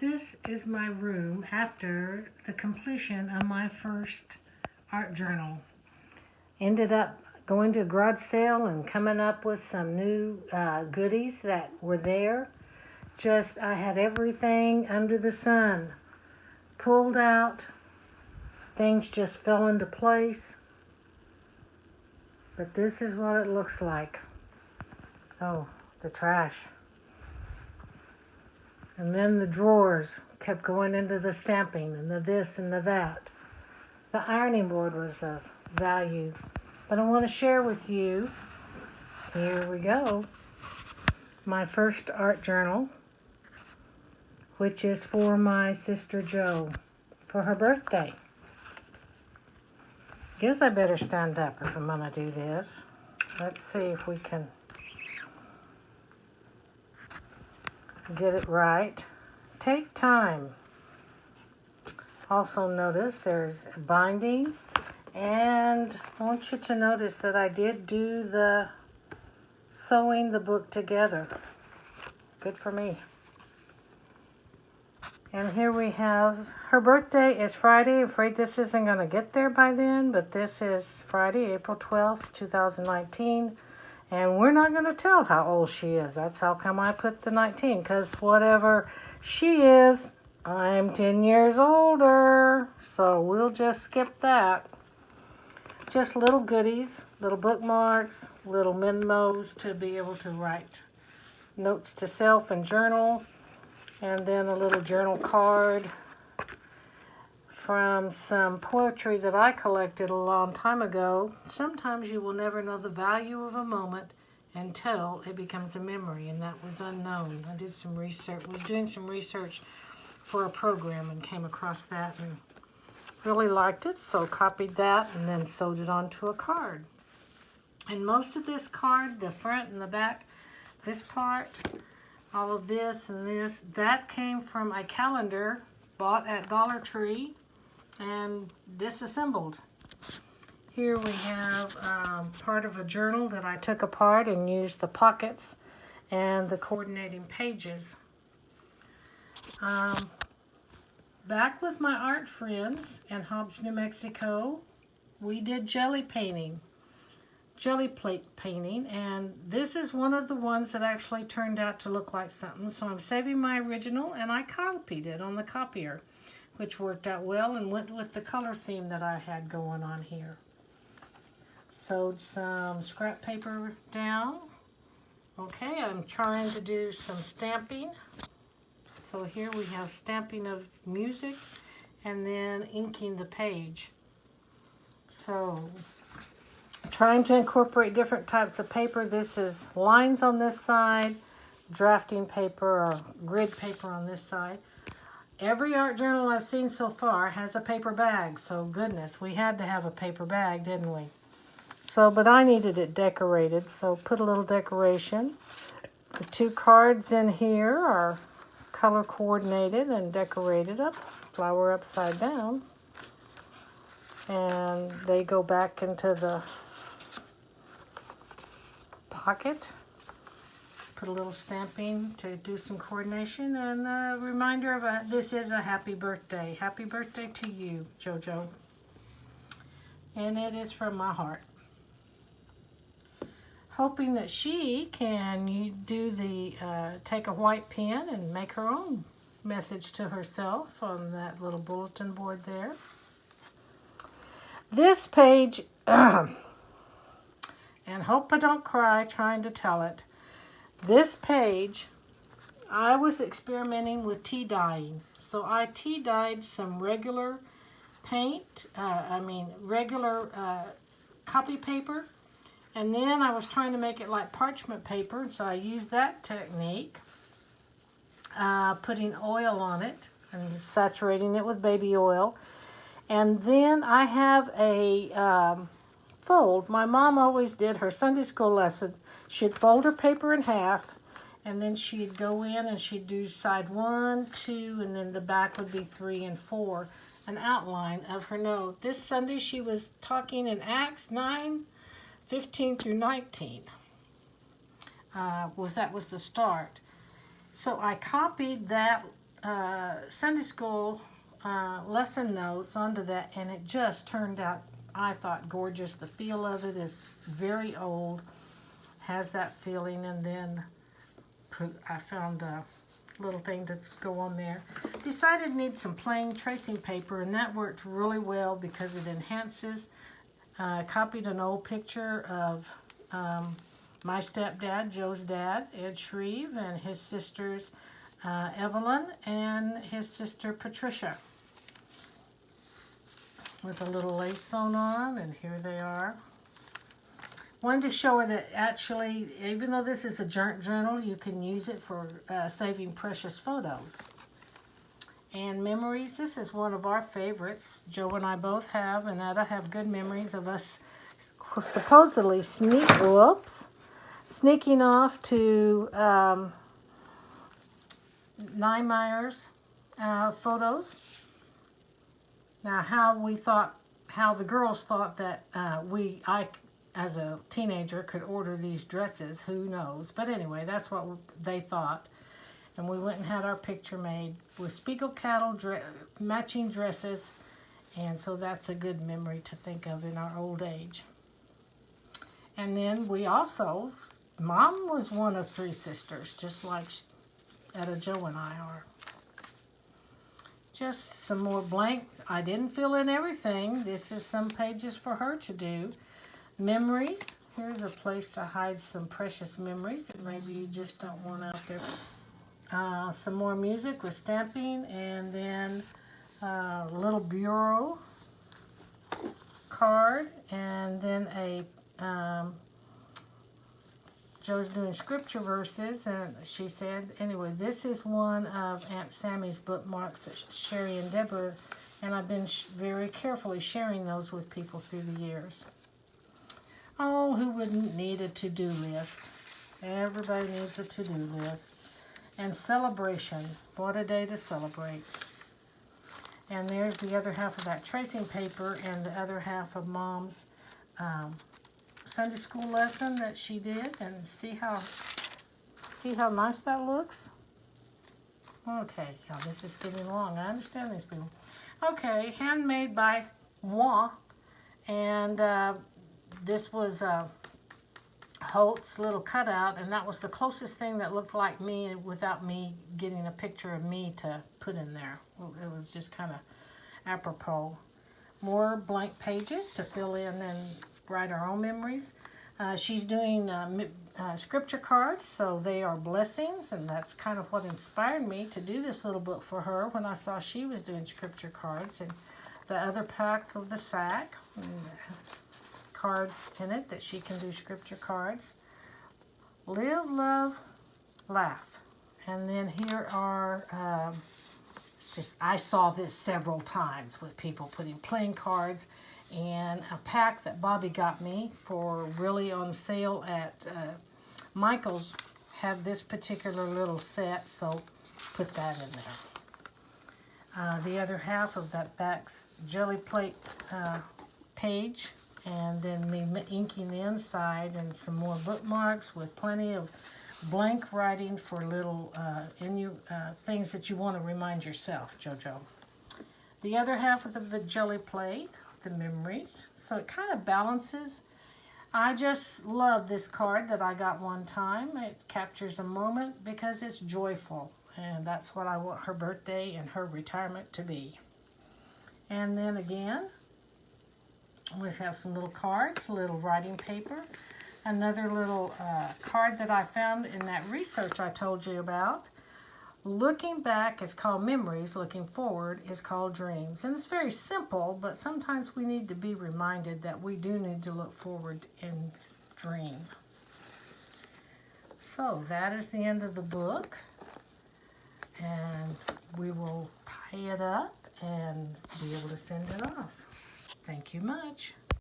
This is my room after the completion of my first art journal. Ended up going to a garage sale and coming up with some new goodies that were there. I had everything under the sun pulled out. Things just fell into place. But this is what it looks like. Oh, the trash. And then the drawers kept going into the stamping and the this and the that. The ironing board was of value. But I want to share with you, here we go, my first art journal, which is for my sister Jo, for her birthday. Guess I better stand up if I'm going to do this. Let's see if we can get it right. Take time. Also notice there's binding, and I want you to notice that I did do the sewing the book together. Good for me. And here we have, her birthday is Friday. I'm afraid this isn't going to get there by then, but this is Friday, April 12th, 2019. And we're not going to tell how old she is. That's how come I put the 19, because whatever she is, I'm 10 years older. So we'll just skip that. Just little goodies, little bookmarks, little memos to be able to write notes to self and journal. And then a little journal card from some poetry that I collected a long time ago. Sometimes you will never know the value of a moment until it becomes a memory, and that was unknown. I did some research, was doing some research for a program and came across that and really liked it, so copied that and then sewed it onto a card. And most of this card, the front and the back, this part, all of this and this, that came from a calendar bought at Dollar Tree and disassembled. Here we have part of a journal that I took apart and used the pockets and the coordinating pages. Back with my art friends in Hobbs, New Mexico, we did jelly plate painting, and this is one of the ones that actually turned out to look like something, so I'm saving my original, and I copied it on the copier, which worked out well and went with the color theme that I had going on here. Sewed some scrap paper down. Okay, I'm trying to do some stamping. So here we have stamping of music and then inking the page. So trying to incorporate different types of paper. This is lines on this side, drafting paper or grid paper on this side. Every art journal I've seen so far has a paper bag, so goodness, we had to have a paper bag, didn't we? So, but I needed it decorated, so put a little decoration. The two cards in here are color coordinated and decorated up, flower upside down. And they go back into the pocket. Put a little stamping to do some coordination, and a reminder of this is a happy birthday. Happy birthday to you, JoJo. And it is from my heart. Hoping that she can take a white pen and make her own message to herself on that little bulletin board there. This page, and hope I don't cry trying to tell it. This page, I was experimenting with tea dyeing. So I tea dyed some regular paint, regular copy paper. And then I was trying to make it like parchment paper. So I used that technique, putting oil on it and saturating it with baby oil. And then I have a fold. My mom always did her Sunday school lesson. She'd fold her paper in half, and then she'd go in and she'd do side 1, 2, and then the back would be 3 and 4, an outline of her note. This Sunday she was talking in Acts 9:15 through 19. That was the start. So I copied that Sunday school lesson notes onto that, and it just turned out, I thought, gorgeous. The feel of it is very old, has that feeling, and then I found a little thing to go on there. Decided need some plain tracing paper, and that worked really well because it enhances. Copied an old picture of my stepdad, Joe's dad, Ed Shreve, and his sisters Evelyn and his sister Patricia, with a little lace sewn on, and here they are. Wanted to show her that actually, even though this is a journal, you can use it for saving precious photos. And memories, this is one of our favorites. Joe and I both have, and Etta have good memories of us supposedly sneaking off to Niemeyer's photos. Now, how the girls thought that I, as a teenager, could order these dresses, who knows? But anyway, that's what they thought. And we went and had our picture made with Spiegel cattle matching dresses. And so that's a good memory to think of in our old age. And then we also, Mom was one of 3 sisters, just like Etta, Joe, and I are. Just some more blank. I didn't fill in everything. This is some pages for her to do. Memories. Here's a place to hide some precious memories that maybe you just don't want out there. Some more music with stamping, and then a little bureau card, and then a Joe's doing scripture verses, and she said, anyway, this is one of Aunt Sammy's bookmarks that Sherry and Deborah, and I've been very carefully sharing those with people through the years. Oh, who wouldn't need a to-do list? Everybody needs a to-do list. And celebration. What a day to celebrate. And there's the other half of that tracing paper, and the other half of Mom's Sunday school lesson that she did. And see how nice that looks? Okay, now this is getting long. I understand these people. Okay, handmade by moi. And this was Holt's little cutout, and that was the closest thing that looked like me without me getting a picture of me to put in there. It was just kind of apropos. More blank pages to fill in and write our own memories. She's doing scripture cards, so they are blessings, and that's kind of what inspired me to do this little book for her when I saw she was doing scripture cards. And the other pack of the sack, cards in it that she can do scripture cards. Live, love, laugh. And then here are, it's just, I saw this several times with people putting playing cards, and a pack that Bobby got me for really on sale at Michael's had this particular little set, so put that in there. The other half of that back's jelly plate page, and then me inking the inside, and some more bookmarks with plenty of blank writing for little things that you want to remind yourself, JoJo. The other half of the jelly plate, the memories, so it kind of balances. I just love this card that I got one time. It captures a moment because it's joyful, and that's what I want her birthday and her retirement to be. And then again, we have some little cards, little writing paper. Another little card that I found in that research I told you about. Looking back is called memories. Looking forward is called dreams. And it's very simple, but sometimes we need to be reminded that we do need to look forward and dream. So that is the end of the book. And we will tie it up and be able to send it off. Thank you much.